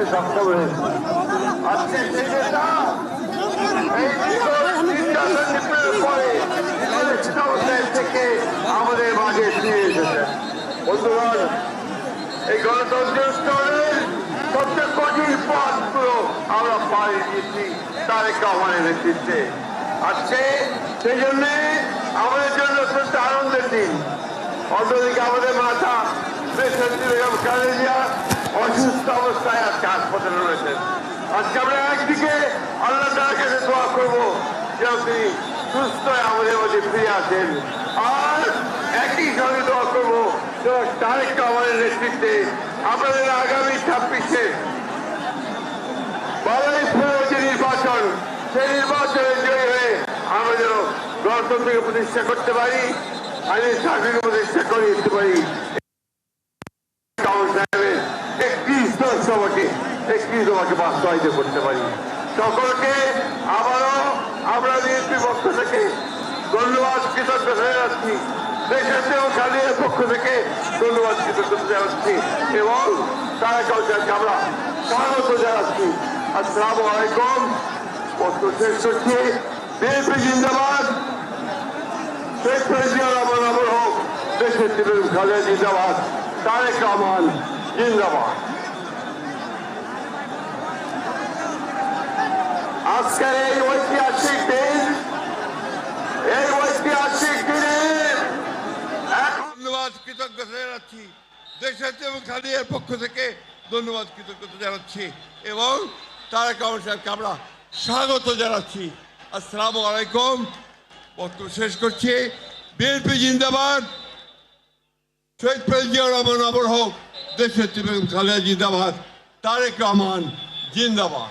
করতে সক্ষম হয়েছে। আজকে সেই নেতা থেকে আমাদের মাঝে ফিরে এসেছেন। বন্ধুগণ, এই গণতন্ত্রের স্তরের সবচেয়ে কঠিন পথগুলো আমরা পাড়ি দিয়েছি তারেক রহমানের নেতৃত্বে। আজকে সেই জন্য আমাদের জন্য অত্যন্ত আনন্দের দিন। অন্যদিকে আমাদের মাতা দেশনেত্রী বেগম খালেদা জিয়া অসুস্থ অবস্থায় আজকে হাসপাতালে রয়েছেন। আজকে আমরা একদিকে আল্লাহ তাআলার কাছে দোয়া করবো যেন তিনি সুস্থ হয়ে আমাদের মধ্যে ফিরে আসেন, আর একই সঙ্গে দোয়া করবো যেন তারেক রহমানের নেতৃত্বে আমাদের আগামী 26-এ যে নির্বাচন, সেই নির্বাচনে জয়ী হয়ে আমরা যেন গণতন্ত্রকে প্রতিষ্ঠা করতে পারি, আইনের শাসনকে প্রতিষ্ঠা করে দিতে পারি। 31 দফাকে বাস্তবায়িত করতে পারি। সকলকে আবারও আমরা বিএনপির পক্ষ থেকে ধন্যবাদ, কৃতজ্ঞতা জানাচ্ছি। দেশের এবং খালিদের পক্ষ থেকে ধন্যবাদ, কৃতজ্ঞতা জানাচ্ছি এবং তারেক রহমানকে আমরা স্বাগত জানাচ্ছি। আসসালামু আলাইকুম। বক্তব্য শেষ করছি। বিএনপি জিন্দাবাদ, শেখ প্রেসিডেন্ট আমার হোক, দেশের বেগম খালেদা জিন্দাবাদ, তারেক রহমান জিন্দাবাদ। আজকের এই ঐতিহাসিক দিনে ধন্যবাদ, কৃতজ্ঞতা জানাচ্ছি। দেশের এবং খালিদের পক্ষ থেকে ধন্যবাদ, কৃতজ্ঞতা জানাচ্ছি এবং তারেক রহমান সাহেবকে আমরা স্বাগত জানাচ্ছি। আসসালামু আলাইকুম। বক্তব্য শেষ করছি। বিএনপি জিন্দাবাদ, শহীদ প্রেসিডেন্ট আমার হোক, দেশের বেগম খালেদা জিন্দাবাদ, তারেক রহমান জিন্দাবাদ।